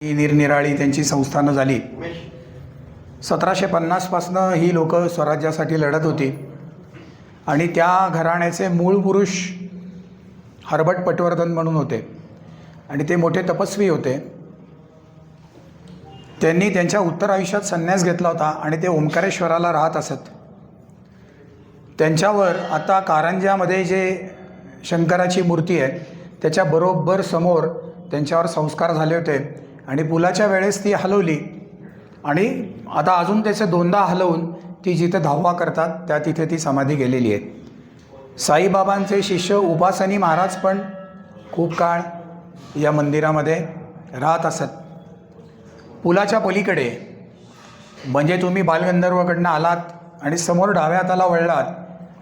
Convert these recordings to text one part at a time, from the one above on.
ही निरनिराळी त्यांची संस्थानं झाली. 1750पासनं ही लोक स्वराज्यासाठी लढत होती आणि त्या घराण्याचे मूळ पुरुष हर्बट पटवर्धन म्हणून होते आणि ते मोठे तपस्वी होते. त्यांनी त्यांच्या उत्तर आयुष्यात संन्यास घेतला होता आणि ते ओंकारेश्वराला राहत असत. त्यांच्यावर आता कारंज्यामध्ये जे शंकराची मूर्ती आहे त्याच्या बरोबर समोर त्यांच्यावर संस्कार झाले होते आणि पुलाच्या वेळेस ती हलवली आणि आता अजून त्याचे दोनदा हलवून ती जिथे धावा करतात तिथे ती समाधी गेलेली आहे. साईबाबांचे शिष्य उपासनी महाराज पण खूप काळ या मंदिरामध्ये राहत असत. पुलाच्या पलीकडे म्हणजे तुम्ही बालगंधर्वकडनं आलात आणि समोर डाव्या हाताला वळलात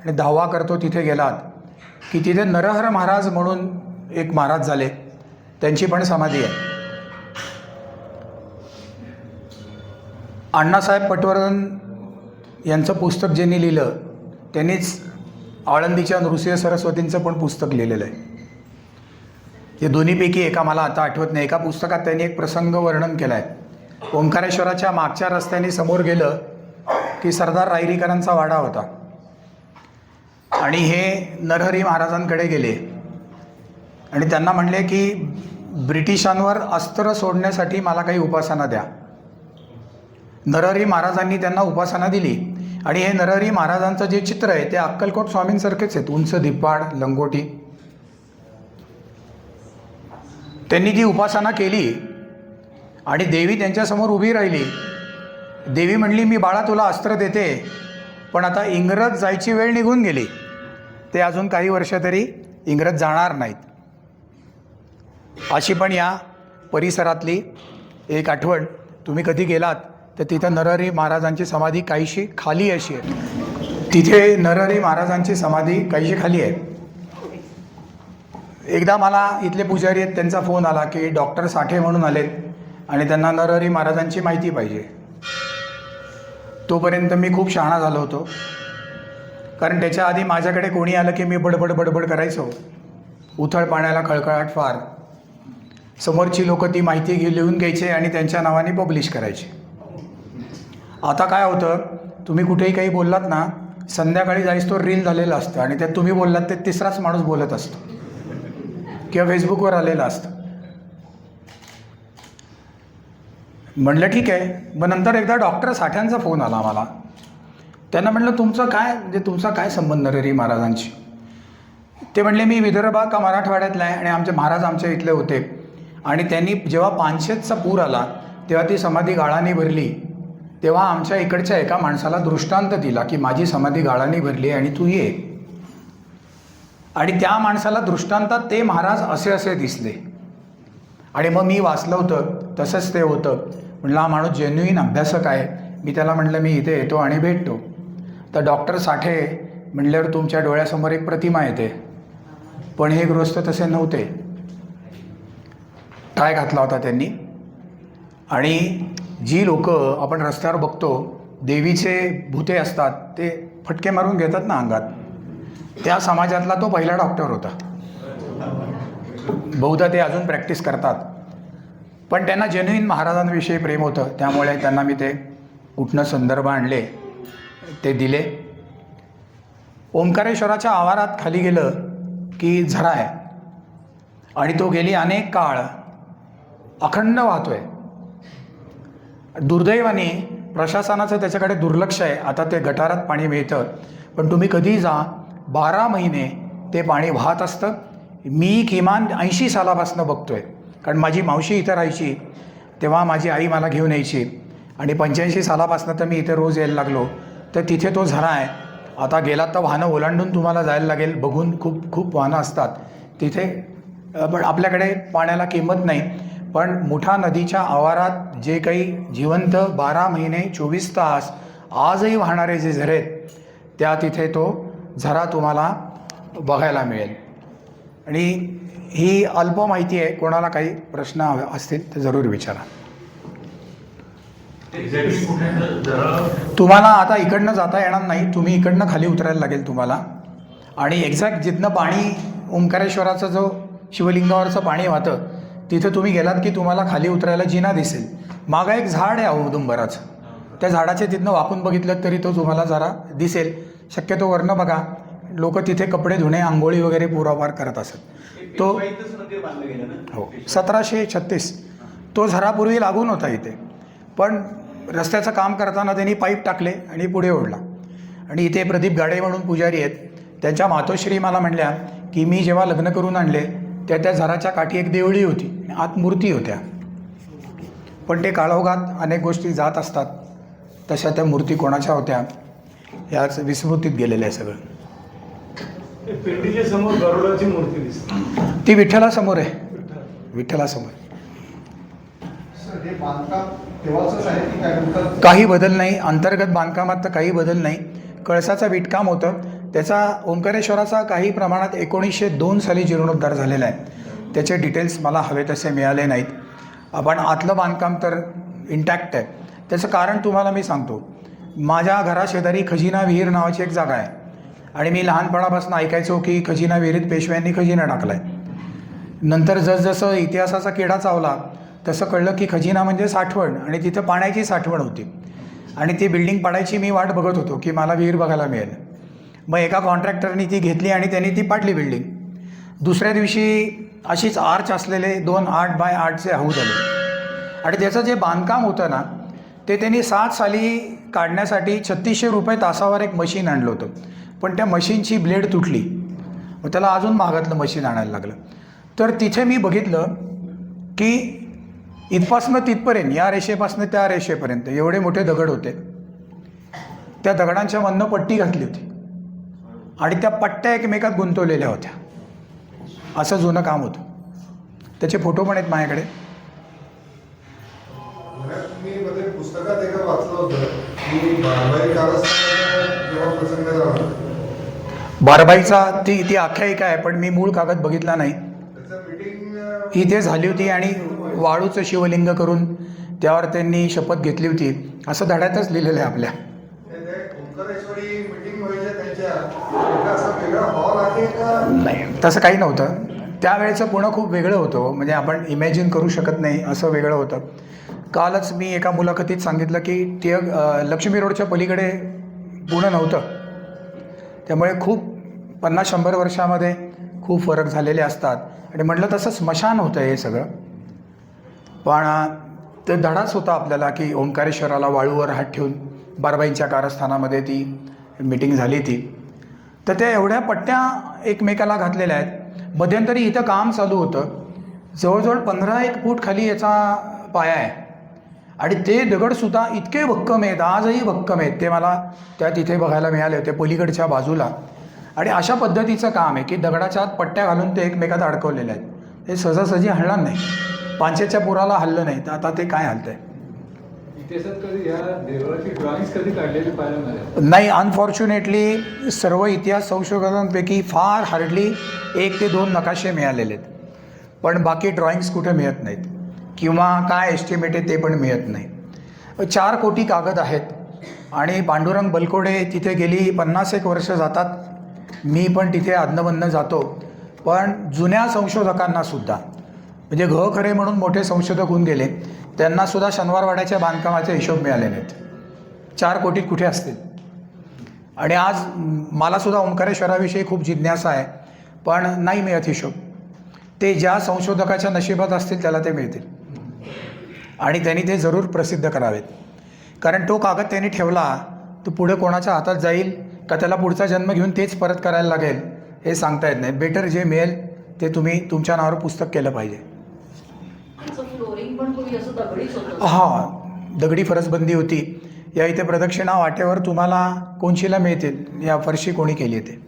आणि धावा करतो तिथे गेलात की तिथे नरहर महाराज म्हणून एक महाराज झाले, त्यांची पण समाधी आहे. अण्णासाहेब पटवर्धन यांचं पुस्तक ज्यांनी लिहिलं त्यांनीच आळंदीच्या नृसिंह सरस्वतींचं पण पुस्तक लिहिलेलं आहे. हे दोन्हीपैकी एका मला आता आठवत नाही. एका पुस्तकात त्यांनी एक प्रसंग वर्णन केला आहे. ओंकारेश्वराच्या मागच्या रस्त्याने समोर गेलं की सरदार रायरीकरांचा वाडा होता आणि हे नरहरी महाराजांकडे गेले आणि त्यांना म्हणले की ब्रिटिशांवर अस्त्र सोडण्यासाठी मला काही उपासना द्या. नरहरी महाराजांनी त्यांना उपासना दिली आणि हे नरहरी महाराजांचं जे चित्र आहे ते अक्कलकोट स्वामींसारखेच आहेत, उंच दिपाड लंगोटी. त्यांनी ती उपासना केली आणि देवी त्यांच्यासमोर उभी राहिली. देवी म्हणली, मी बाळा तुला अस्त्र देते, पण आता इंग्रज जायची वेळ निघून गेली, ते अजून काही वर्ष तरी इंग्रज जाणार नाहीत. अशी पण या परिसरातली एक आठवण. तुम्ही कधी गेलात तर तिथं नरहरी महाराजांची समाधी काहीशी खाली अशी आहे. तिथे नरहरी महाराजांची समाधी काहीशी खाली आहे. एकदा मला इथले पुजारी आहेत त्यांचा फोन आला की डॉक्टर साठे म्हणून आलेत आणि त्यांना नरहरी महाराजांची माहिती पाहिजे. तोपर्यंत मी खूप शहाणा झालो होतो, कारण त्याच्या आधी माझ्याकडे कोणी आलं की मी बडबड बडबड करायचो. उथळ पाण्याला खळखळाट फार. समोरची लोक ती माहिती लिहून घ्यायचे आणि त्यांच्या नावाने पब्लिश करायचे. आता काय होतं, तुम्ही कुठेही काही बोललात ना, संध्याकाळी जाईस तो रील झालेला असतं आणि त्यात तुम्ही बोललात ते तिसराच माणूस बोलत असतो किंवा फेसबुकवर आलेला असतं. म्हणलं ठीक आहे. मग नंतर एकदा डॉक्टर साठ्यांचा फोन आला मला. त्यांना म्हणलं तुमचं काय म्हणजे तुमचा काय संबंध नरहरी महाराजांची? ते म्हणले मी विदर्भ का मराठवाड्यातला आहे आणि आमचे महाराज आमच्या इथले होते आणि त्यांनी जेव्हा पानशेतचा पूर आला तेव्हा ती समाधी गाळाने भरली, तेव्हा आमच्या इकडच्या एका माणसाला दृष्टांत दिला की माझी समाधी गाळाने भरली आणि तू ये. आणि त्या माणसाला दृष्टांतात ते महाराज असे असे दिसले आणि मग मी वाचलं होतं तसंच ते होतं. म्हटलं हा माणूस जेन्युइन अभ्यासक आहे. मी त्याला म्हटलं मी इथे येतो आणि भेटतो. तर डॉक्टर साठे म्हटल्यावर तुमच्या डोळ्यासमोर एक प्रतिमा येते, पण हे गृहस्थ तसे नव्हते. टाय घातला होता त्यांनी आणि जी लोक आपण रस्त्यावर बघतो देवीचे भूते असतात ते फटके मारून घेतात ना अंगात, त्या समाजातला तो पहिला डॉक्टर होता. बहुधा ते अजून प्रॅक्टिस करतात, पण त्यांना जेन्युइन महाराजांविषयी प्रेम होतं, त्यामुळे त्यांना मी ते कुठनं संदर्भ आणले ते दिले. ओंकारेश्वराच्या आवारात खाली गेलं की झरा आहे आणि तो गेली अनेक काळ अखंड वाहतोय. दुर्दैवाने प्रशासनाचं त्याच्याकडे दुर्लक्ष आहे. आता ते गटारात पाणी मिळतं, पण तुम्ही कधी जा 12 महिने ते पाणी वाहत असतं. मी किमान 80 सालापासून बघतोय, कारण माझी मावशी इथं राहायची तेव्हा माझी आई मला घेऊन यायची आणि 85 सालापासून तर मी इथे रोज यायला लागलो. तर तिथे तो झरा आहे. आता गेलात तर वाहनं ओलांडून तुम्हाला जायला लागेल. बघून खूप खूप वाहनं असतात तिथे, पण आपल्याकडे पाण्याला किंमत नाही. पण मुठा नदीच्या आवारात जे काही जिवंत 12 महिने 24 तास आजही वाहणारे जे झरे आहेत त्या तिथे तो झरा तुम्हाला बघायला मिळेल. आणि ही अल्प माहिती आहे. कोणाला काही प्रश्न असतील तर जरूर विचारा. तुम्हाला आता इकडनं जाता येणार नाही, तुम्ही इकडनं खाली उतरायला लागेल तुम्हाला. आणि एक्झॅक्ट जिथनं पाणी ओंकारेश्वराचं जो शिवलिंगावरचं पाणी वाहतं तिथं तुम्ही गेलात की तुम्हाला खाली उतरायला जिना दिसेल. मागं एक झाड आहे औदुंबराचं, त्या झाडाच्या तिथनं वाकून बघितलं तरी तो तुम्हाला जरा दिसेल. शक्यतो वरनं बघा, लोक तिथे कपडे धुणे, आंघोळी वगैरे पुरापार करत असत. तो हो 1736 तो झरापूर्वी लागून होता इथे, पण रस्त्याचं काम करताना त्यांनी पाईप टाकले आणि पुढे ओढला. आणि इथे प्रदीप गाडे म्हणून पुजारी आहेत, त्यांच्या मातोश्री मला म्हणल्या की मी जेव्हा लग्न करून आणले त्या झराच्या काठी एक देवळी होती, आत मूर्ती होत्या, पण ते काळोखात अनेक गोष्टी जात असतात. तशा त्या मूर्ती कोणाच्या होत्या याच विस्मृतीत गेलेलं आहे सगळं. पिंडीच्या समोर गरुडाची मूर्ती दिसते, ती विठ्ठलासमोर आहे, विठ्ठलासमोर. काही बदल नाही, अंतर्गत बांधकामात तर काही बदल नाही. कळसाचं विटकाम होतं, त्याचा ओंकारेश्वराचा काही प्रमाणात 1902 साली जीर्णोद्धार झालेला आहे. त्याचे डिटेल्स मला हवे तसे मिळाले नाहीत. पण आतलं बांधकाम तर इंटॅक्ट आहे. त्याचं कारण तुम्हाला मी सांगतो. माझ्या घराशेजारी खजिना विहीर नावाची एक जागा आहे आणि मी लहानपणापासून ऐकायचो की खजिना विहिरीत पेशव्यांनी खजिना टाकला आहे. नंतर जसजसं इतिहासाचा किडा चावला तसं कळलं की खजिना म्हणजे साठवण, आणि तिथं पाण्याची साठवण होती. आणि ती बिल्डिंग पाडायची मी वाट बघत होतो की मला विहीर बघायला मिळेल. मग एका कॉन्ट्रॅक्टरनी ती घेतली आणि त्यांनी ती पाडली बिल्डिंग. दुसऱ्या दिवशी अशीच आर्च असलेले 2 8 बाय 8चे हौद आले आणि त्याचं जे बांधकाम होतं ना ते त्यांनी 7 साली काढण्यासाठी 3600 रुपये तासावर एक मशीन आणलं होतं. पण त्या मशीनची ब्लेड तुटली, मग त्याला अजून महागातलं मशीन आणायला लागलं. तर तिथे मी बघितलं की इथपासनं तिथपर्यंत, या रेषेपासनं त्या रेषेपर्यंत एवढे मोठे दगड होते. त्या दगडांच्या मधनं पट्टी घातली होती आणि त्या पट्ट्या एकमेकात गुंतवलेल्या होत्या. असं जुनं काम होतं. त्याचे फोटो पण आहेत माझ्याकडे. मी पुस्तकात एका वाचलं होतं की बारबाई कारस्थानाचा जेव्हा प्रसंग झाला, बारबाईचा ती आख्यायिका आहे, पण मी मूळ कागद बघितला नाही. त्याचं मीटिंग इथे झाली होती आणि वाळूचं शिवलिंग करून त्यावर त्यांनी शपथ घेतली होती, असं धड्यातच लिहिलेलं आहे आपल्या. ओंकारेश्वरी मीटिंग व्हायच्या त्यांच्या असा वेगळा हॉल आहे का? नाही, तसं काही नव्हतं. त्यावेळेचं पुणं खूप वेगळं होतं, म्हणजे आपण इमॅजिन करू शकत नाही असं वेगळं होतं. कालच मी एका मुलाखतीत सांगितलं की ते लक्ष्मी रोडच्या पलीकडे पुणं नव्हतं. त्यामुळे खूप 50-100 वर्षामध्ये खूप फरक झालेले असतात. आणि म्हटलं तसं स्मशान होतं हे सगळं, पण ते धडाच होता आपल्याला की ओंकारेश्वराला वाळूवर हात ठेवून बारबाईंच्या कारस्थानामध्ये ती मीटिंग झाली ती. तर त्या एवढ्या पट्ट्या एकमेकाला घातलेल्या आहेत. मध्यंतरी इथं काम चालू होतं, जवळजवळ 15-1 फूट खाली याचा पाया आहे आणि ते दगडसुद्धा इतके भक्कम आहेत, आजही भक्कम आहेत. ते मला त्या तिथे बघायला मिळाले होते पलीकडच्या बाजूला. आणि अशा पद्धतीचं काम आहे की दगडाच्या आत पट्ट्या घालून ते एकमेकात अडकवलेले आहेत. हे सहजासहजी हलणार नाही. पांचेच्या पुराला हल्लं नाही, तर आता ते काय हलतंय? इतिहासात कधी या देवळाची ड्रॉइंग्स कधी काढलेली पाहिलं नाही. अनफॉर्च्युनेटली सर्व इतिहास संशोधकांपैकी फार हार्डली 1 ते 2 नकाशे मिळालेले आहेत, पण बाकी ड्रॉइंग्स कुठे मिळत नाहीत किंवा काय एस्टिमेट आहे ते पण मिळत नाही. 4 कोटी कागद आहेत आणि पांडुरंग बलकोडे तिथे गेली 50-1 वर्ष जातात. मी पण तिथे अधनमधनं जातो. पण जुन्या संशोधकांनासुद्धा, म्हणजे खरे म्हणून मोठे संशोधक होऊन गेले, त्यांनासुद्धा शनिवारवाड्याच्या बांधकामाचे हिशोब मिळाले नाहीत. 4 कोटीत कुठे असतील? आणि आज मलासुद्धा ओंकारेश्वराविषयी खूप जिज्ञासा आहे, पण नाही मिळत हिशोब. ते ज्या संशोधकाच्या नशिबात असतील त्याला ते मिळतील आणि त्यांनी ते जरूर प्रसिद्ध करावेत. कारण तो कागद त्यांनी ठेवला तो पुढे कोणाच्या हातात जाईल का त्याला पुढचा जन्म घेऊन तेच परत करायला लागेल हे सांगता येत नाही. बेटर जे मिळेल ते तुम्ही तुमच्या नावावर पुस्तक केलं पाहिजे. हां, दगडी फरसबंदी होती. या इथे प्रदक्षिणा वाटेवर तुम्हाला कोणशीला मिळतील या फरशी कोणी केली ते.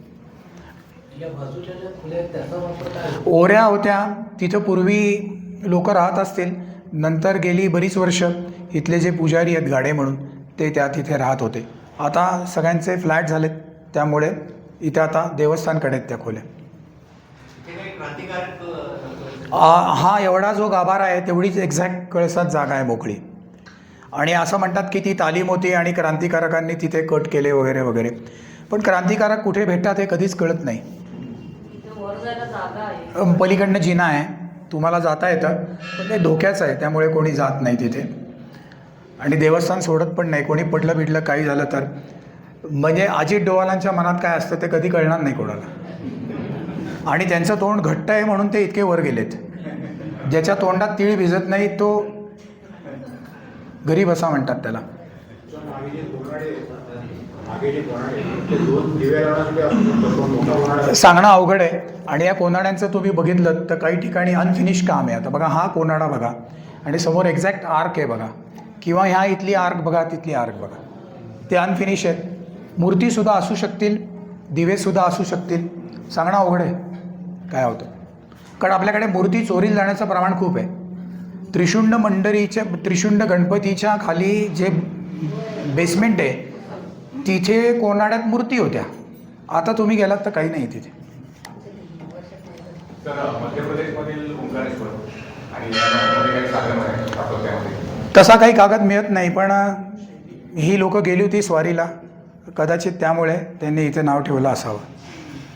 ओऱ्या होत्या तिथं पूर्वी लोक राहत असतील. नंतर गेली बरीच वर्ष इथले जे पुजारी आहेत गाडे म्हणून ते तिथे राहत होते. आता सगळ्यांचे फ्लॅट झालेत, त्यामुळे इथे आता देवस्थानकडे आहेत त्या खोल्या. हा एवढा जो गाभारा आहे तेवढीच एक्झॅक्ट कळसात जागा आहे मोकळी. आणि असं म्हणतात की ती तालीम होती आणि क्रांतिकारकांनी तिथे कट केले वगैरे वगैरे, पण क्रांतिकारक कुठे भेटतात हे कधीच कळत नाही. पलीकडनं जिना आहे तुम्हाला जाता येतं, पण ते धोक्याचं आहे, त्यामुळे कोणी जात नाही तिथे. आणि देवस्थान सोडत पण नाही. कोणी पडलं बिडलं काही झालं तर. म्हणजे अजित डोवालांच्या मनात काय असतं ते कधी कळणार नाही कोणाला. आणि त्यांचं तोंड घट्ट आहे म्हणून ते इतके वर गेलेत. ज्याच्या तोंडात तीळ भिजत नाही तो घरी बसा म्हणतात त्याला. सांगणं अवघड आहे. आणि या कोनाड्यांचं तुम्ही बघितलं तर काही ठिकाणी अनफिनिश काम आहे. आता बघा हा कोनाडा बघा आणि समोर एक्झॅक्ट आर्क आहे बघा, किंवा ह्या इथली आर्क बघा, तिथली आर्क बघा, ते अनफिनिश आहेत. मूर्तीसुद्धा असू शकतील, दिवेसुद्धा असू शकतील. सांगणं अवघड आहे काय होतं. कारण आपल्याकडे मूर्ती चोरीला जाण्याचं प्रमाण खूप आहे. त्रिशुंड गणपतीच्या खाली जे बेसमेंट आहे तिथे कोनाड्यात मूर्ती होत्या. आता तुम्ही गेलात तर काही नाही तिथे. मध्य प्रदेशमधील ओंकारेश्वर आणि यामध्ये काही साधन आहे सातत्यामध्ये? तसा काही कागद मिळत नाही, पण ही लोकं गेली होती स्वारीला, कदाचित त्यामुळे त्यांनी इथे नाव ठेवलं असावं.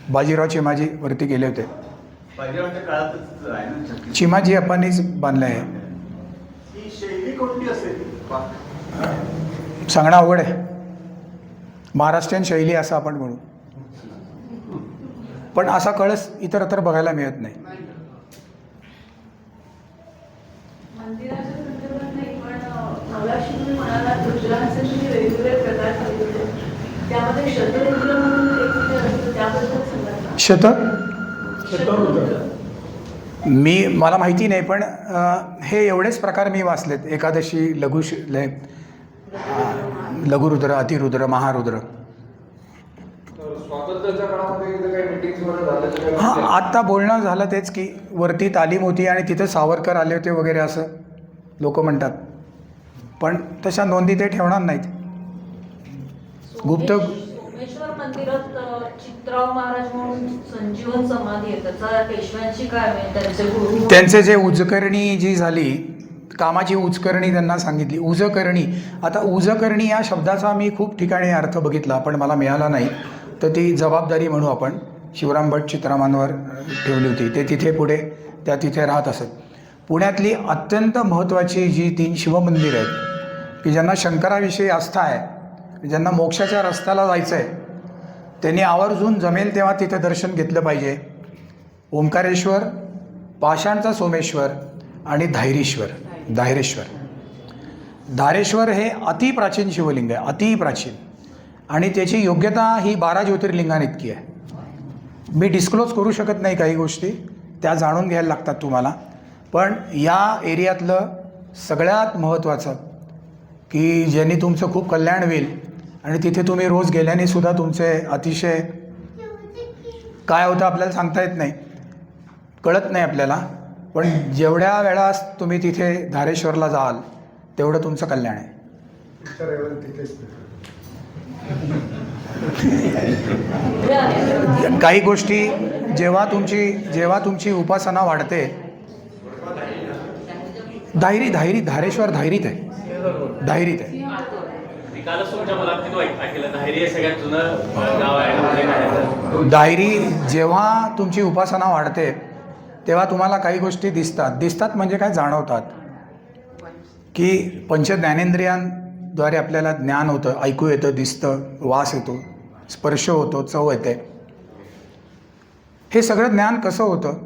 बाजीराव चिमाजी वरती गेले होते. बाजीरावच्या काळातच आहे ना. चिमाजी अप्पांनीच बांधलं आहे. ही शैली कोणती असेल? सांगणं अवघड आहे. महाराष्ट्रीयन शैली असं आपण म्हणू, पण असा कळस इतरत्र बघायला मिळत नाही. मंदिराच्या संदर्भात नाही, पण मगाशी तुम्ही म्हणालात रुद्रांचे वेगवेगळे प्रकार सांगितले, त्यामध्ये शतरुद्र म्हणून एक असतं, त्याबद्दल सांगा. मला माहिती नाही, पण हे एवढेच प्रकार मी वाचलेत. एकादशी, लघुरुद्र, अतिरुद्र, महारुद्र. स्वातंत्र्याच्या काळामध्ये इथे काही मीटिंग्स वगैरे झाल्या? हां, आत्ता बोलणं झालं तेच की वरती तालीम होती आणि तिथं सावरकर आले होते वगैरे असं लोक म्हणतात, पण तशा नोंदी ते ठेवणार नाहीत. गुप्त सोमेश्वर मंदिरात चित्राव महाराज म्हणून संजीवन समाधी आहे, त्याचा पेशव्यांची काय म्हणजे त्यांचे गुरु त्यांचे जे उजकरणी जी झाली, कामाची उजकरणी त्यांना सांगितली. उजकरणी, आता उजकरणी या शब्दाचा मी खूप ठिकाणी अर्थ बघितला पण मला मिळाला नाही, तर ती जबाबदारी म्हणू आपण शिवराम भट चित्रामांवर ठेवली होती. ते तिथे पुढे त्या तिथे राहत असत. पुण्यातली अत्यंत महत्त्वाची जी 3 शिवमंदिरं आहेत की ज्यांना शंकराविषयी आस्था आहे, ज्यांना मोक्षाच्या रस्त्याला जायचं आहे, त्यांनी आवर्जून जमेल तेव्हा तिथे दर्शन घेतलं पाहिजे. ओंकारेश्वर, पाषाणचा सोमेश्वर आणि धायरेश्वर. धारेश्वर हे अतिप्राचीन शिवलिंग आहे, अतिप्राचीन, आणि त्याची योग्यता ही 12 ज्योतिर्लिंगांइतकी आहे. मी डिस्क्लोज करू शकत नाही काही गोष्टी, त्या जाणून घ्यायला लागतात तुम्हाला. पण या एरियातलं सगळ्यात महत्त्वाचं की ज्यांनी तुमचं खूप कल्याण होईल आणि तिथे तुम्ही रोज गेल्याने सुद्धा तुमचे अतिशय काय होतं आपल्याला सांगता येत नाही, कळत नाही आपल्याला, पण जेवढ्या वेळा तुम्ही तिथे धारेश्वरला जाल तेवढं तुमचं कल्याण आहे. काही गोष्टी जेव्हा तुमची उपासना वाढते, धारेश्वर धायरीत आहे. धायरी जेव्हा तुमची उपासना वाढते तेव्हा तुम्हाला काही गोष्टी दिसतात म्हणजे काय जाणवतात की पंचज्ञानेंद्रियांद्वारे आपल्याला ज्ञान होतं, ऐकू येतं, दिसतं, वास येतो, स्पर्श होतो, चव येते. हे सगळं ज्ञान कसं होतं?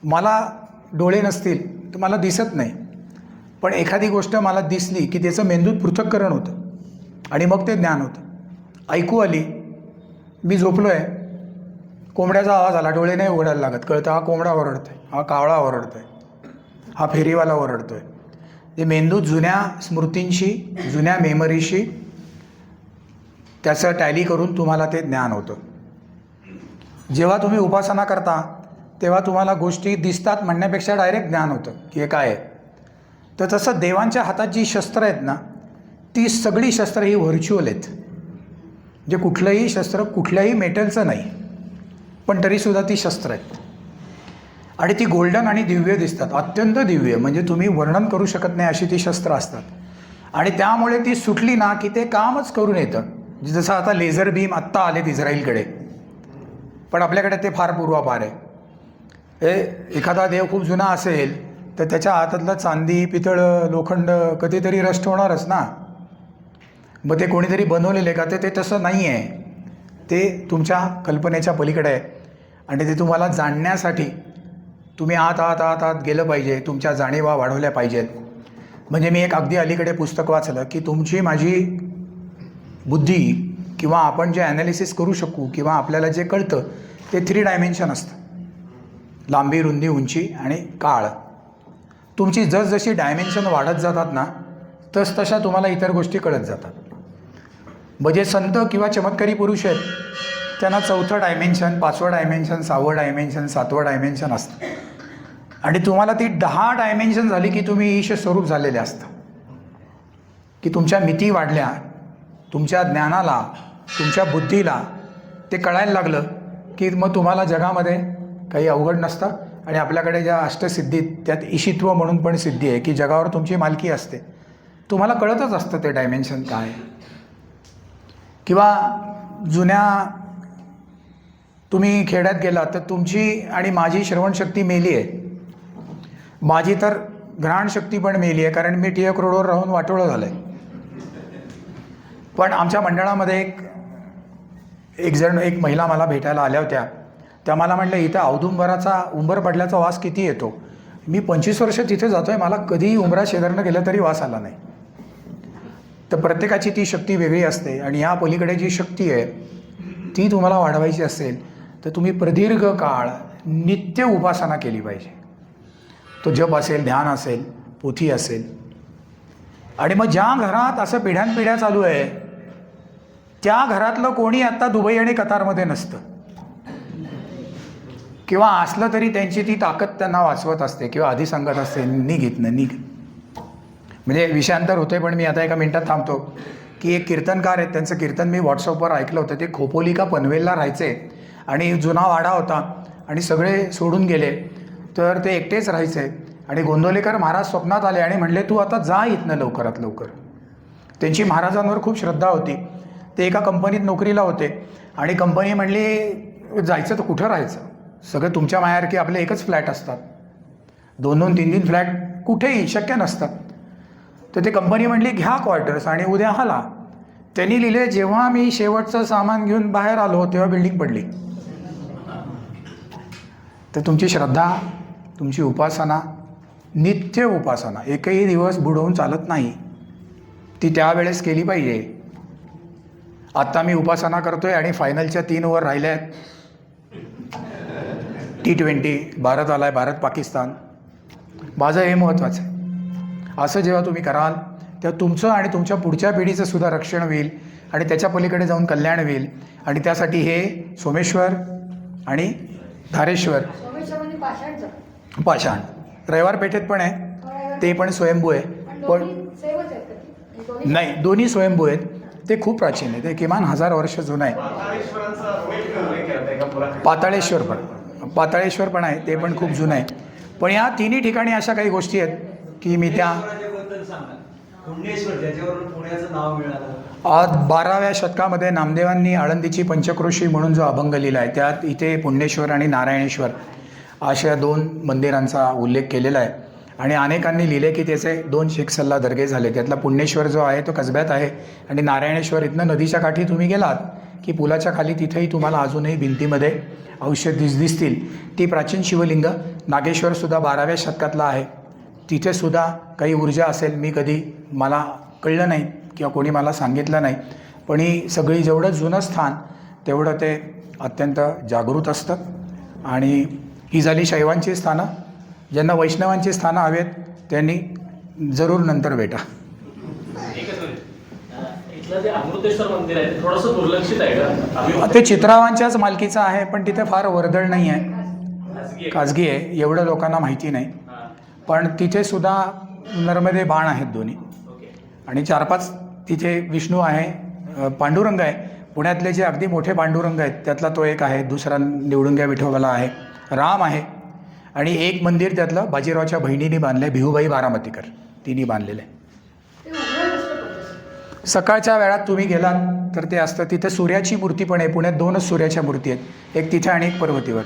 मला डोळे नसतील तर मला दिसत नाही, पण एखादी गोष्ट मला दिसली की त्याचं मेंदूत पृथक्करण होतं आणि मग ते ज्ञान होतं. ऐकू आली, मी झोपलो आहे, कोंबड्याचा आवाज आला, डोळे नाही उघडायला लागत, कळतं हा कोंबडा ओरडतोय, हा कावळा ओरडतोय, हा फेरीवाला ओरडतोय. ते मेंदूत जुन्या स्मृतींशी, जुन्या मेमरीशी त्याचं टॅली करून तुम्हाला ते ज्ञान होतं. जेव्हा तुम्ही उपासना करता तेव्हा तुम्हाला गोष्टी दिसतात म्हणण्यापेक्षा डायरेक्ट ज्ञान होतं की हे काय आहे. तर तसं देवांच्या हातात जी शस्त्र आहेत ना, ती सगळी शस्त्र ही व्हर्च्युअल आहेत. म्हणजे कुठलंही शस्त्र कुठल्याही मेटलचं नाही, पण तरीसुद्धा ती शस्त्र आहेत आणि ती गोल्डन आणि दिव्य दिसतात, अत्यंत दिव्य, म्हणजे तुम्ही वर्णन करू शकत नाही अशी ती शस्त्र असतात. आणि त्यामुळे ती सुटली ना की ते कामच करून येतं. जसं आता लेझर बीम आत्ता आलेत इस्राईलकडे, पण आपल्याकडे ते फार पूर्वापार आहे. एखादा देव खूप जुना असेल तर त्याच्या हातातलं चांदी पितळ लोखंड कधीतरी रस्ट होणारच ना. मग ते कोणीतरी बनवलेले का ते तसं नाही आहे. ते तुमच्या कल्पनेच्या पलीकडे आहे आणि ते तुम्हाला जाणण्यासाठी तुम्ही आत गेलं पाहिजे. तुमच्या जाणीवा वाढवल्या पाहिजेत. म्हणजे मी एक अगदी अलीकडे पुस्तक वाचलं की तुमची माझी बुद्धी किंवा आपण जे ॲनालिसिस करू शकू किंवा आपल्याला जे कळतं ते 3 डायमेन्शन असतं. लांबी, रुंदी, उंची आणि काळ. तुमची जसजशी डायमेन्शन वाढत जातात ना तसतशा तुम्हाला इतर गोष्टी कळत जातात. म्हणजे संत किंवा चमत्कारी पुरुष आहेत त्यांना 4थं डायमेन्शन, 5वं डायमेन्शन, 6वं डायमेन्शन, 7वं डायमेन्शन असतं. आणि तुम्हाला ती 10 डायमेन्शन झाली की तुम्ही ईश स्वरूप झालेले असता. की तुमच्या मिती वाढल्या, तुमच्या ज्ञानाला, तुमच्या बुद्धीला ते कळायला लागलं की मग तुम्हाला जगामध्ये काही अवघड नसतं. आणि आपल्याकडे ज्या अष्टसिद्धीत त्यात ईशित्व म्हणून पण सिद्धी आहे की जगावर तुमची मालकी असते. तुम्हाला कळतच असतं ते डायमेन्शन काय. किंवा जुन्या तुम्ही खेड्यात गेलात तर तुमची आणि माझी श्रवणशक्ती मेली आहे. माझी तर घ्राणशक्ती पण मेली आहे कारण मी टिळक रोडवर राहून वाटोळं झालं आहे. पण आमच्या मंडळामध्ये एक महिला मला भेटायला आल्या होत्या. त्या मला म्हटलं इथं औदुंबराचा उंबर पडल्याचा वास किती येतो. मी 25 वर्ष तिथे जातो आहे, मला कधीही उंबरा शेजारनं गेलं तरी वास आला नाही. तर प्रत्येकाची ती शक्ती वेगळी असते आणि ह्या पलीकडे जी शक्ती आहे ती तुम्हाला वाढवायची असेल तर तुम्ही प्रदीर्घ काळ नित्य उपासना केली पाहिजे. तो जप असेल, ध्यान असेल, पोथी असेल. आणि मग ज्या घरात असं पिढ्यानपिढ्या चालू आहे त्या घरातलं कोणी आत्ता दुबई आणि कतारमध्ये नसतं. किंवा असलं तरी त्यांची ती ताकद त्यांना वाचवत असते किंवा आधी सांगत असते निघ. म्हणजे विषयांतर होते पण मी आता एका मिनटात थांबतो की एक कीर्तनकार आहेत, त्यांचं कीर्तन मी व्हॉट्सअपवर ऐकलं होतं. ते खोपोली का पनवेलला राहायचे आणि जुना वाडा होता आणि सगळे सोडून गेले तर ते एकटेच राहायचे. आणि गोंदवलेकर महाराज स्वप्नात आले आणि म्हणले तू आता जा इथनं लवकरात लवकर. त्यांची महाराजांवर खूप श्रद्धा होती. ते एका कंपनीत नोकरीला होते आणि कंपनी म्हणली जायचं तर कुठं राहायचं, सगळं तुमच्या मायासारखे आपले एकच फ्लॅट असतात, 2-2, 3-3 फ्लॅट कुठेही शक्य नसतात. तर ते कंपनी म्हणली घ्या क्वार्टर्स आणि उद्या हाला. त्यांनी लिहिले जेव्हा मी शेवटचं सामान घेऊन बाहेर आलो तेव्हा बिल्डिंग पडली. तर तुमची श्रद्धा, तुमची उपासना, नित्य उपासना एकही दिवस बुडवून चालत नाही. ती त्यावेळेस केली पाहिजे. आत्ता मी उपासना करतो आहे आणि फायनलच्या 3 ओव्हर राहिल्या आहेत. T20 भारत आला आहे, भारत पाकिस्तान. माझं हे महत्त्वाचं आहे. असं जेव्हा तुम्ही कराल तेव्हा तुमचं आणि तुमच्या पुढच्या पिढीचं सुद्धा रक्षण होईल आणि त्याच्या पलीकडे जाऊन कल्याण होईल. आणि त्यासाठी हे सोमेश्वर आणि धारेश्वर पाषाण रविवार पेठेत पण आहे, ते पण स्वयंभू आहे. पण नाही, दोन्ही स्वयंभू आहेत. ते खूप प्राचीन आहे, ते किमान 1000 वर्ष जुनं आहे. पाताळेश्वर पण आहे, ते पण खूप जुनं आहे. पण या तिन्ही ठिकाणी अशा काही गोष्टी आहेत की मी त्या 12व्या शतकामध्ये नामदेवांनी आळंदीची पंचक्रोशी म्हणून जो अभंग लिहिला आहे त्यात इथे पुण्येश्वर आणि नारायणेश्वर अशा 2 मंदिरांचा उल्लेख केलेला आहे. आणि अनेकांनी लिहिले की त्याचे 2 शेख सल्ला दर्गे झाले. त्यातला पुण्येश्वर जो आहे तो कसब्यात आहे आणि नारायणेश्वर इथनं नदीच्या काठी तुम्ही गेलात की पुलाच्या खाली तिथेही तुम्हाला अजूनही भिंतीमध्ये औषध दिसतील. ती प्राचीन शिवलिंग. नागेश्वरसुद्धा 12व्या शतकातला आहे. तिथेसुद्धा काही ऊर्जा असेल, मी कधी मला कळलं नाही किंवा कोणी मला सांगितलं नाही. पण ही सगळी जेवढं जुनं स्थान तेवढं ते अत्यंत जागृत असतं. आणि ही झाली शैवांची स्थानं. ज्यांना वैष्णवांची स्थानं हवेत त्यांनी जरूर नंतर भेटा. इथलं जे अमृतेश्वर मंदिर आहे थोडंसं दुर्लक्षित आहे का? ते चित्रावांच्याच मालकीचं आहे पण तिथे फार वर्दळ नाही आहे, खाजगी आहे, एवढं लोकांना माहिती नाही. पण तिथे सुद्धा नर्मदे बाण आहेत दोन्ही आणि 4-5 तिथे विष्णू आहे, पांडुरंग आहे. पुण्यातले जे अगदी मोठे पांडुरंग आहेत त्यातला तो एक आहे, दुसरा निवडुंग्या विठोबाला आहे, राम आहे. आणि एक मंदिर त्यातलं बाजीरावच्या बहिणीने बांधलं आहे, भिहूबाई बारामतीकर, तिने बांधलेलं आहे. सकाळच्या वेळात तुम्ही गेलात तर ते असतं. तिथे सूर्याची मूर्ती पण आहे. पुण्यात 2च सूर्याच्या मूर्ती आहेत, एक तिथे आणि एक पर्वतीवर.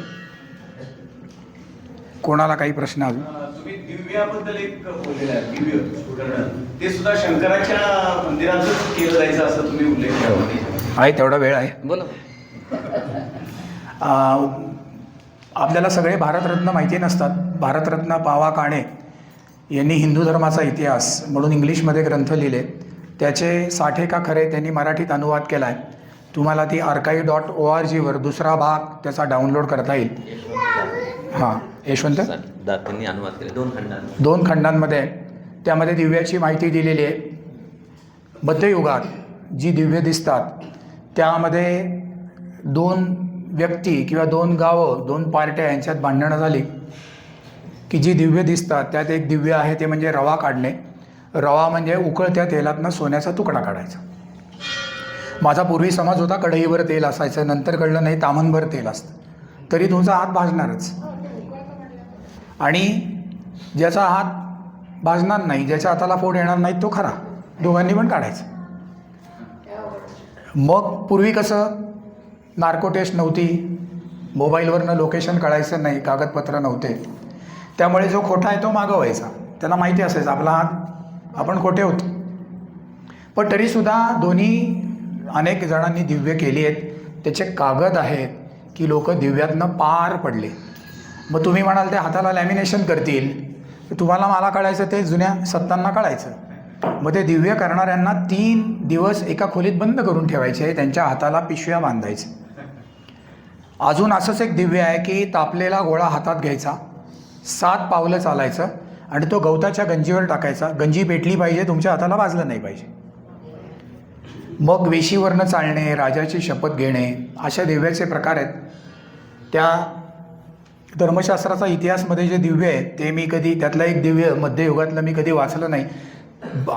कोणाला काही प्रश्न अजून? तुम्ही दिव्याबद्दल एक बोललेला आहे, दिव्य करणं. ते सुद्धा शंकराच्या मंदिरातच केलं जायचं असं तुम्ही उल्लेख केला. आहे तेवढा वेळ आहे. बोला. आपल्याला सगळे भारतरत्न माहिती नसतात. भारतरत्न पावा काणे यांनी हिंदू धर्माचा इतिहास म्हणून इंग्लिशमध्ये ग्रंथ लिहिले. त्याचे 60 का खरे त्यांनी मराठीत अनुवाद केला आहे. तुम्हाला ती archive.org दुसरा भाग त्याचा डाउनलोड करता येईल. हां, यशवंत त्यांनी अनुवाद केले 2 खंडांत. 2 खंडांमध्ये. त्यामध्ये दिव्याची माहिती दिलेली आहे. मध्ययुगात जी दिव्य दिसतात त्यामध्ये 2 व्यक्ती किंवा 2 गावं, 2 पार्ट्या यांच्यात भांडणं झाली की जी दिव्य दिसतात त्यात एक दिव्य आहे ते म्हणजे रवा काढणे. रवा म्हणजे उकळत्या तेलातनं सोन्याचा तुकडा काढायचा. माझा पूर्वी समज होता कढईवर तेल असायचं, नंतर कळलं नाही तामणभर तेल असतं. तरी तुमचा हात भाजणारच. आणि ज्याचा हात भाजणार नाही, ज्याच्या हाताला फोड येणार नाही तो खरा. दोघांनी पण काढायचं. मग पूर्वी कसं नार्को टेस्ट नव्हती, मोबाईलवरनं लोकेशन कळायचं नाही, कागदपत्र नव्हते. त्यामुळे जो खोटा आहे तो मागवायचा. त्याला माहिती असायचं आपला हात आपण खोटे होतो. पण तरीसुद्धा दोन्ही अनेक जणांनी दिव्य केली आहेत. त्याचे कागद आहेत की लोक दिव्यातनं पार पडले. मग तुम्ही म्हणाल ते हाताला लॅमिनेशन करतील, तुम्हाला मला कळायचं ते जुन्या सत्तांना कळायचं. मग ते दिव्य करणाऱ्यांना 3 दिवस एका खोलीत बंद करून ठेवायचे, त्यांच्या हाताला पिशव्या बांधायचे. अजून असंच एक दिव्य आहे की तापलेला गोळा हातात घ्यायचा, 7 पावलं चालायचं आणि तो गवताच्या गंजीवर टाकायचा. गंजी पेटली पाहिजे, तुमच्या हाताला वाजलं नाही पाहिजे. मग वेशीवरनं चालणे, राजाची शपथ घेणे, अशा दिव्याचे प्रकार आहेत. त्या धर्मशास्त्राचा इतिहासमध्ये जे दिव्य आहे ते मी कधी, त्यातलं एक दिव्य मध्ययुगातलं मी कधी वाचलं नाही,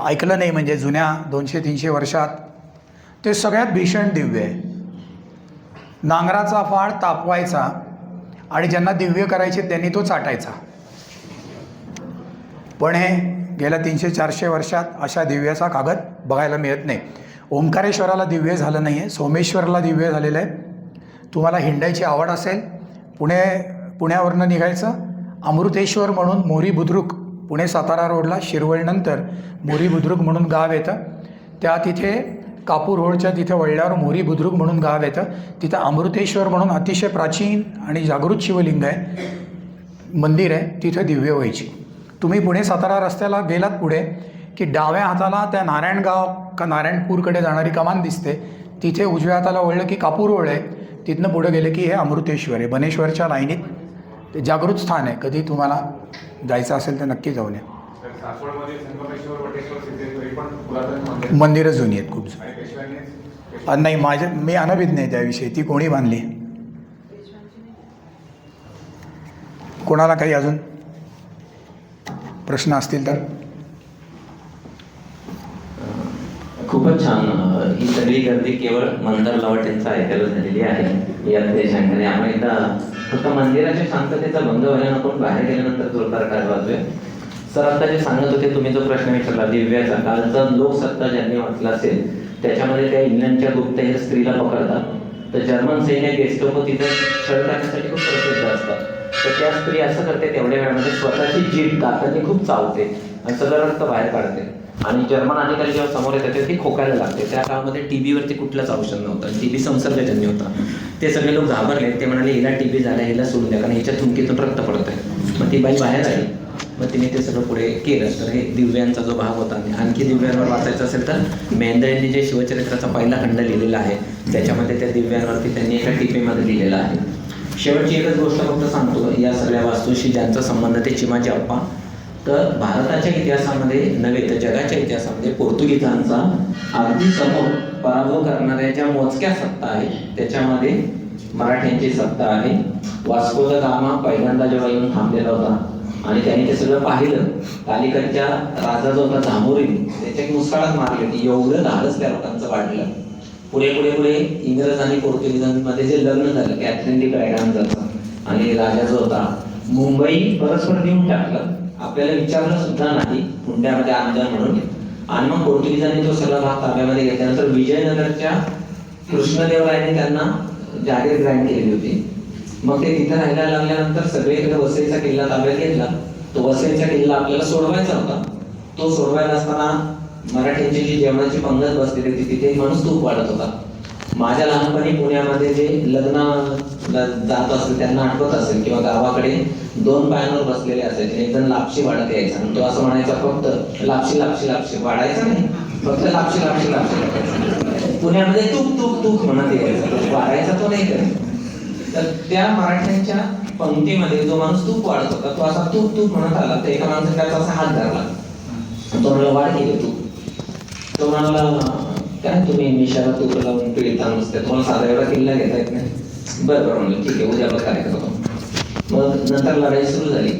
ऐकलं नाही. म्हणजे जुन्या 200-300 वर्षात ते सगळ्यात भीषण दिव्य आहे. नांगराचा फाळ तापवायचा आणि ज्यांना दिव्य करायचे त्यांनी तो चाटायचा. पण हे गेल्या 300-400 वर्षात अशा दिव्याचा कागद बघायला मिळत नाही. ओंकारेश्वराला दिव्य झालं नाही आहे, सोमेश्वरला दिव्य झालेलं आहे. तुम्हाला हिंडायची आवड असेल, पुण्यावरनं निघायचं, अमृतेश्वर म्हणून मोरी बुद्रुक, पुणे सातारा रोडला शिरवळनंतर मोरी बुद्रुक म्हणून गाव येतं. त्या तिथे कापूर रोडच्या तिथे वळल्यावर मोरी बुद्रुक म्हणून गाव येतं. तिथं अमृतेश्वर म्हणून अतिशय प्राचीन आणि जागृत शिवलिंग आहे, मंदिर आहे. तिथं दिव्य व्हायची. तुम्ही पुणे सातारा रस्त्याला गेलात पुढे की डाव्या हाताला त्या नारायणगाव का नारायणपूरकडे जाणारी कमान दिसते. तिथे उजव्या हाताला वळलं की कापूर रोड आहे. तिथनं पुढे गेलं की हे अमृतेश्वर आहे. बनेश्वरच्या लाईनीत ते जागृत स्थान आहे. कधी तुम्हाला जायचं असेल तर नक्की जाऊन या. सासवडमध्ये संगमेश्वर, वटेश्वर, सिद्धेश्वरी पण पुरातन मंदिरं जुनी आहेत खूप. नाही, मी अनभिज्ञ आहे त्याविषयी. ती कोणी बांधली, कोणाला काही अजून प्रश्न असतील तर? खूपच छान. ही सगळी गर्दी केवळ मंदार लवाटेंचं ऐकायला झालेली आहे या देशांकडे. आम्ही एकदा फक्त मंदिराच्या शांततेचा भंग व्हायला नको, बाहेर गेल्यानंतर जोरदार काय वाजवे. सर आता जे सांगत होते तुम्ही, जो प्रश्न विचारला दिव्याचा, कालचा लोकसत्ता ज्यांनी वाचला असेल त्याच्यामध्ये त्या इंग्लंडच्या गुप्तहेर स्त्रीला पकडतात. तर जर्मन सैन्य गेस्टोपो तिथे छळ करण्यासाठी खूप प्रसिद्ध असतात. तर त्या स्त्री असं करते, तेवढ्या वेळामध्ये स्वतःची जीभ दातांनी खूप चावते आणि सगळं रक्त बाहेर काढते. आणि जर्मन अधिकारी जेव्हा समोर येतात ती खोकायला लागते. त्या काळामध्ये टीबीवरती कुठलंच औषध नव्हतं, टीबी संसर्गजन्य होता. ते सगळे लोक घाबरले. ते म्हणाले हिला टीबी झाला, हिला सोडून द्या, कारण हिच्या थुंकीतून रक्त पडत आहे. मग ती बाई बाहेर आली. मग तिने ते सगळं पुढे केलं. तर हे दिव्यांचा जो भाग होता. आणखी दिव्यांवर वाचायचं असेल तर मेंदळेंनी जे शिवचरित्राचा पहिला खंड लिहिलेला आहे त्याच्यामध्ये त्या दिव्यांवरती त्यांनी एका टिपेमध्ये लिहिलेलं आहे. शेवटची एकच गोष्ट फक्त सांगतो, या सगळ्या वास्तूशी ज्यांचा संबंध ते चिमाजी अप्पा. तर भारताच्या इतिहासामध्ये नव्हे तर जगाच्या इतिहासामध्ये पोर्तुगीजांचा अगदी समोर पराभव करणाऱ्या ज्या मोजक्या सत्ता आहेत त्याच्यामध्ये मराठ्यांची सत्ता आहे. वास्को द गामा पहिल्यांदा जेव्हा येऊन थांबलेला होता आणि त्यांनी ते सगळं पाहिलं, कालिकतच्या राजा जो होता झामोरी, त्याच्या मुस्काळात मारले की एवढं धाडस त्या लोकांचं वाढलं. पुढे पुढे पुढे इंग्रज आणि पोर्तुगीजांमध्ये जे लग्न झालं कॅथरीन डी ब्रायडांचं आणि राजा जो होता, मुंबई परस्पर देऊन टाकलं. आपल्याला विचारलं सुद्धा नाही हुंड्यामध्ये आमदार म्हणून. आणि मग पोर्तुगीजांनी तो सगळा भाग ताब्यामध्ये घेतल्यानंतर विजयनगरच्या कृष्णदेवरायाने त्यांना जागीर ग्रँट केली होती. मग ते तिथं राहायला लागल्यानंतर सगळीकडे वसईचा किल्ला ताब्यात घेतला. तो वसईचा किल्ला आपल्याला सोडवायचा होता. तो सोडवायला असताना मराठ्यांची जी जेवणाची पंगत बसलेली होती तिथे एक माणूस तूप वाढत होता. माझ्या लहानपणी पुण्यामध्ये जे लग्नाला जात असते त्यांना आठवत असेल, किंवा गावाकडे 2 पायांवर बसलेले असायचे. एक जण लापशी वाढत यायचा आणि तो असं म्हणायचा, फक्त लापशी लापशी लापशी, वाढायचं नाही, फक्त लापशी लापशी लापशी. पुण्यामध्ये तूक तूक तूक म्हणत यायचा, वाढायचा तो नाही करत. तर त्या मराठ्यांच्या पंक्तीमध्ये जो माणूस तूप वाढत होता तो असा तूप तूप म्हणत आला. तर एका माणसाने त्याचा असा हात धरला. तो म्हणाला, वाढ केली तू. तो म्हणाला, काय तुम्ही मिशाला तूप लावून पिळता नसते, तुम्हाला साधा एवढा किल्ला घेता येत नाही. बरं बरं म्हणलं, ठीक आहे, उद्या बघ काय करतो. मग नंतर लढाई सुरू झाली.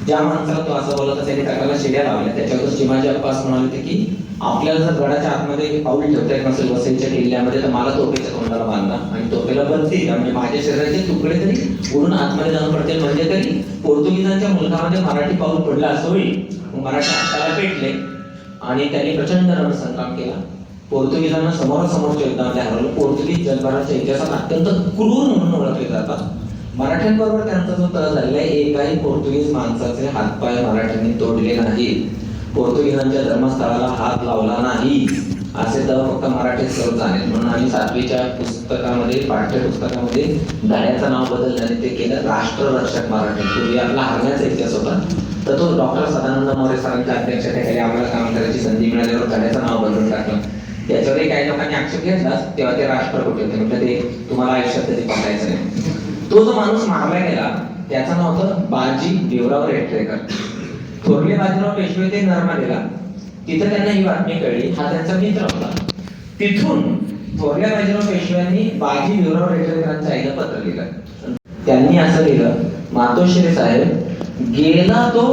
ज्या माणसाला तो असं बोलत त्याने त्याला शिड्या लावल्या. त्याच्यावर शिवाजी अप्पा असं म्हणाले होते की आपल्याला जर गडाच्या आतमध्ये पाऊल ठेवता येत नसेल वसईच्या किल्ल्यामध्ये, तर मला तोफेच्या तोंडाला बांधा आणि तोफेला बत्ती, म्हणजे माझ्या शरीराचे तुकडे तरी उडून आतमध्ये जाऊन पडतील, म्हणजे तरी पोर्तुगीजांच्या मुलखामध्ये मराठी पाऊल पडलं असं होईल. मराठी हाताला पेटले आणि त्यांनी प्रचंड रणसंग्राम केला. पोर्तुगीजांना समोरासमोरच्या युद्धामध्ये हरवलं. पोर्तुगीज जगभराच्या इतिहासात अत्यंत क्रूर म्हणून ओळखले जातात. मराठ्यांबरोबर त्यांचा जो तह झालेला आहे, एकाही पोर्तुगीज माणसाचे हातपाय मराठ्यांनी तोडले नाहीत. पोर्तुगीजांच्या धर्मस्थळाला हात लावला नाही, असे तह फक्त मराठीत सुरू झाले. म्हणून आम्ही 7वीच्या पुस्तकामध्ये, पाठ्यपुस्तकामध्ये धड्याचं नाव बदलल्याने ते केलं राष्ट्ररक्षक मराठी. पूर्वी आपला हरण्याचा इतिहास होता, तर तो डॉक्टर सदानंद मोरे सरांच्या अध्यक्षतेखाली आम्हाला काम करायची संधी मिळाल्यावर धड्याचं नाव बदलून टाकलं. त्याच्यावरही काही लोकांनी आक्षेप घेतला, तेव्हा ते राष्ट्रकुट होते, म्हणजे ते तुम्हाला आयुष्यात कधी पकायचं नाही. तो जो माणूस मारला गेला त्याचं नाव होतं बाजी भिवराव रेटरेकर. थोरले बाजीराव पेशवे ते नर्मदेला, तिथं त्यांना ही बातमी कळली. हा त्यांचा मित्र होता. तिथून थोरल्या बाजीराव पेशव्यांनी बाजी भिवराव रेटरेकरांच्या आईला पत्र लिहिलं. त्यांनी असं लिहिलं, मातोश्री साहेब, गेला तो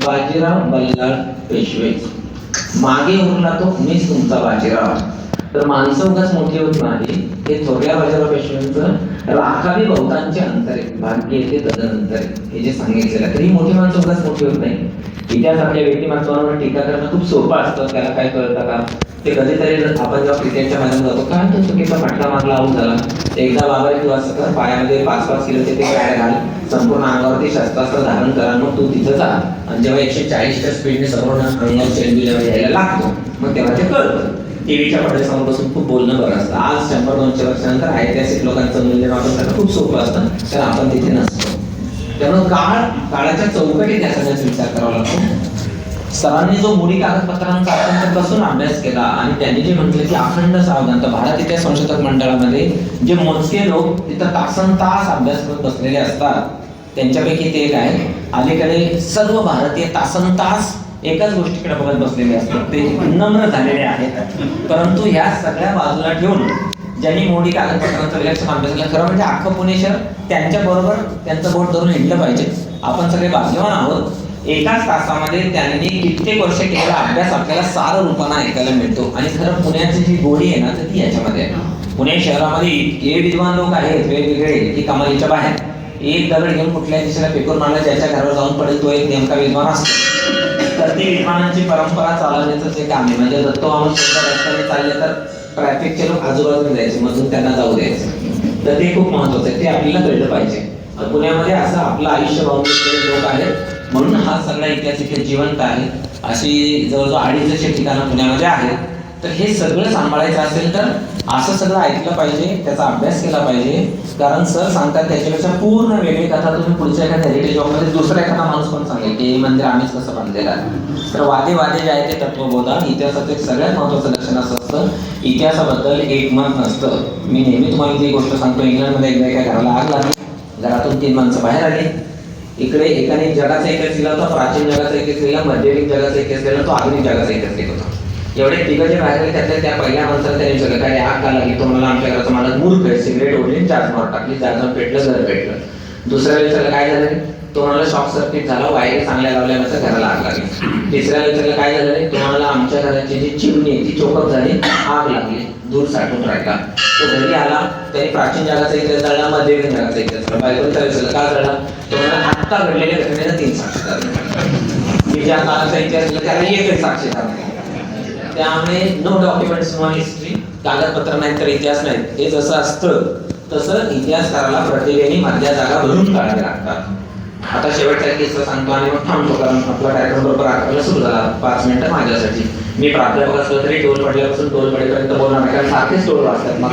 बाजीराव बल्लाळ पेशवे, मागे उरला तो मीच तुमचा बाजीराव. तर माणसं उगाच मोठी होत नाही, हे थोरल्या बाजीराव पेशव्यांचं राखावी बहुतांचे अंतरे भाग्य येते तदनंतर, हे जे सांगितलेलं. तरी मोठी माणसं उगाच मोठी होत नाही. इतिहासातल्या व्यक्तिमत्वावर टीका करणं खूप सोपं असतं. त्याला काय कळतं का, ते कधीतरी आपण जेव्हा क्रिकेटच्या मैदानात जातो, काय तो चुकीचा फटका मारला, आऊट झाला. एकदा बाबा किंवा असं कर, पायामध्ये 5-5 किलोचे ते पॅड घाल, संपूर्ण अंगावरती शस्त्रास्त्र धारण करा, मग तू तिथं जा. आणि जेव्हा 140च्या स्पीडने संपूर्ण अंगावर चेंडू यायला लागतो, मग तेव्हा ते कळतं. टीव्हीच्या पडद्यासमोर बसून खूप बोलणं बरं असतं. आज 100-200 वर्षानंतर ऐतिहासिक लोकांचं मूल्यमापन करणं खूप सोपं असतं, तर आपण तिथे नसतो. त्यामुळे काळाच्या चौकटीत या सगळ्याचा विचार करावा लागतो. सरांनी जो मोडी कागदपत्रांचा अत्यंत कसून अभ्यास केला आणि त्यांनी जे म्हटलं की अखंड सावधानता, भारत इतिहास संशोधक मंडळामध्ये जे मोजके लोक तिथं तासनतास अभ्यास करत बसलेले असतात, त्यांच्यापैकी ते एक आहे. अलीकडे सर्व भारतीय तासनतास एकाच गोष्टीकडे बघत बसलेले असतात, ते नम्र झालेले आहेत. परंतु ह्या सगळ्या बाजूला ठेवून ज्यांनी मोडी कागदपत्रांचा विलक्षण अभ्यास केला, खरं म्हणजे अख्खं पुणे शहर त्यांच्या बरोबर त्यांचं बोट धरून हिंडलं पाहिजे. आपण सगळे भाग्यवान आहोत. एकाच तासामध्ये त्यांनी कित्येक वर्ष केलेला अभ्यास आपल्याला सार रूपानं ऐकायला मिळतो. आणि खरं पुण्याची जी गोडी आहे ना, तर ती याच्यामध्ये आहे. पुणे शहरामध्ये इतके विद्वान लोक आहेत वेगवेगळे की कमालीच्या बाहेर. एक दगड घेऊन कुठल्या दिशेला फेकून मारला, ज्याच्या घरावर जाऊन पडेल तो एक नेमका विद्वान असतो. तर ती विद्वानांची परंपरा चालवण्याचं जे काम आहे, म्हणजे दत्तवांश रस्त्याने चालले तर ट्रॅफिकचे लोक आजूबाजूला जायचे, मधून त्यांना जाऊ द्यायचं. तर ते खूप महत्वाचं आहे, ते आपल्याला कळलं पाहिजे. पुण्यामध्ये असं आपलं आयुष्य वाहून लोक आहेत, म्हणून हा सगळा इतिहास इथे जिवंत आहे. अशी जवळजवळ 250 ठिकाणं पुण्यामध्ये आहेत. तर हे सगळं सांभाळायचं असेल तर असं सगळं ऐकलं पाहिजे, त्याचा अभ्यास केला पाहिजे. कारण सर सांगतात त्याच्यापेक्षा पूर्ण वेगळी कथा तुम्ही पुढच्या एखाद्या हेरिटेज वॉकमध्ये दुसरा एखादा माणूस पण सांगेल की हे मंदिर आम्हीच कसं बांधलेलं आहे. तर वादे जे आहे ते तत्वबोधा. इतिहासाचं एक सगळ्यात महत्त्वाचं लक्षण असं असतं, इतिहासाबद्दल एकमत नसतं. मी नेहमी तुम्हाला ती गोष्ट सांगतो, इंग्लंडमध्ये एकदा एका घराला आग लागली, घरातून 3 माणसं बाहेर आली. इकडे एकाने जगाचा इतिहास लिहिला होता, प्राचीन जगाचा इतिहास लिहिला, मध्ययुगीन जगाचा इतिहास लिहिला, तो आधुनिक जगाचा इतिहास लिहिला होता. एवढे 3 जे बाहेर आले त्यातल्या त्या पहिल्या माणसाला त्याने विचारलं, काय आग का लागली? तो म्हणाला, आमच्या घराचा मालक मूर्ख आहे, सिगरेट ओढली, चार्जवर टाकली, चार्जवर पेटलं, घर पेटलं. दुसऱ्याला विचारलं काय झालं? तो म्हणाला शॉर्ट सर्किट झाला, वायरी चांगल्या लावल्यानंतर घराला आग लागली. तिसऱ्याला विचारलं काय झालं? तो म्हणाला आमच्या घराची जी चिमणी ती चोकअप झाली, आग लागली, धूर साठून राहिला. तो घरी आला, त्याने प्राचीन जगाचा इतिहास जाळला, मध्ययुगीन जगाचा इतिहास जाळला. बायकोला विचारलं का जाळला? तो म्हणाला आत्ता घडलेल्या घटनेला 3 साक्षीदार, मी ज्या काळाचा इतिहास त्याला एकच साक्षीदार. त्यामुळे नो डॉक्युमेंट्स नो हिस्ट्री, कागदपत्र नाहीत तर इतिहास नाहीत. हे जसं असतं तसं इतिहासकाराला प्रतिभेने मधल्या जागा भरून काढाव्या लागतात. आता शेवटचा किस्सा सांगतो आणि मग थांबतो, कारण आपला कार्यक्रम बरोबर आठवड्याला सुरू झाला. 5 मिनिटं माझ्यासाठी. मी प्राध्यापक असलो तरी टोल पडल्यापासून टोल पडेपर्यंत बोलणार नाही, कारण सारखेच टोल वाजतात. मग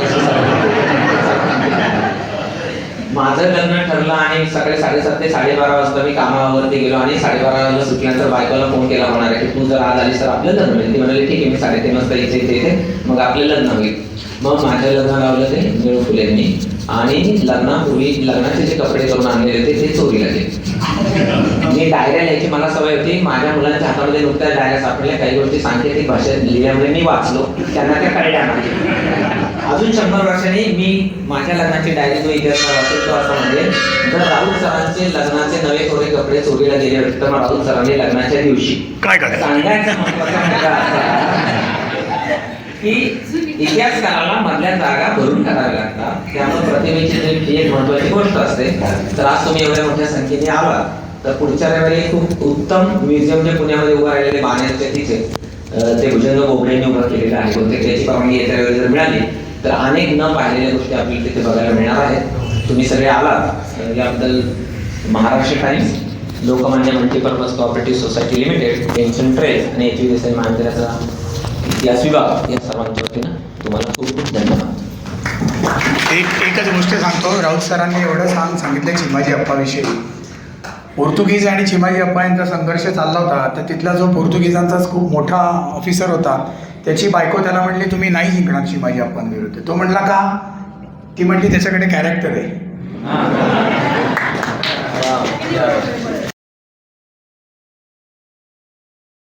माझं लग्न ठरलं आणि सकाळी 7:30 ते 12:30 वाजता मी कामावरती गेलो आणि 12:30 वाजता सुटल्यानंतर बायकोला फोन केला होणार आहे की तू जर आज आलीस तर आपलं लग्न होईल. ती म्हणाली ठीक आहे, मी 3:30 वाजता इथे मग आपलं लग्न होईल. मग माझं लग्न लावलं ते निळू फुलेंनी आणि लग्नापूर्वी लग्नाचे जे कपडे करून आणलेले होते ते चोरीला गेले. मी डायऱ्या लिहायची मला सवय होती. माझ्या मुलांच्या हातामध्ये नुकत्या डायऱ्या सापडल्या. काही गोष्टी सांकेतिक भाषेत लिहिल्यामुळे मी वाचलो, त्यांना त्या कळल्या नाही. अजून 100 वर्षांनी मी माझ्या लग्नाची डायरी जो इतिहास वाचतो असं म्हणजे, जर राहुल सरांचे लग्नाचे नवे कोरे कपडे चोरीला गेले होते तर मग राहुल सरांनी लग्नाच्या दिवशी काय करायचं? सांगायचा महत्त्वाचा मुद्दा असा की इतिहासकाराला मधल्या जागा भरून काढाव्या लागतात. त्यामुळे प्रतिभेची जी एक महत्वाची गोष्ट असते. तर आज तुम्ही एवढ्या मोठ्या संख्येने आलात तर पुढच्या रविवारी खूप उत्तम म्युझियम जे पुण्यामध्ये उभं राहिलेले बाण्याचे तिथे ते भुजंग बोबडेंनी उभं केलेलं आहे. कोणते त्याची परवानगी येत्या वेळी जर मिळाली तर अनेक न पाहिलेल्या गोष्टी आपल्याला तिथे बघायला मिळणार आहेत. तुम्ही सगळे आलात याबद्दल Maharashtra Times, Lokmanya multipurpose cooperative society limited, एन्शन ट्रेड आणि एच.व्ही. देसाई महाविद्यालयाचा इतिहास विभाग या सर्वांच्या वतीनं तुम्हाला खूप खूप धन्यवाद. एकच गोष्ट सांगतो, राऊत सरांनी एवढं सांगितलं चिमाजी अप्पाविषयी. पोर्तुगीज आणि चिमाजी अप्पा यांचा संघर्ष चालला होता. तर तिथला जो पोर्तुगीजांचाच खूप मोठा ऑफिसर होता, त्याची बायको त्याला म्हणली तुम्ही नाही जिंकणार चिमाजी अप्पांविरुद्ध. तो म्हणला का? ती म्हणली त्याच्याकडे कॅरेक्टर आहे.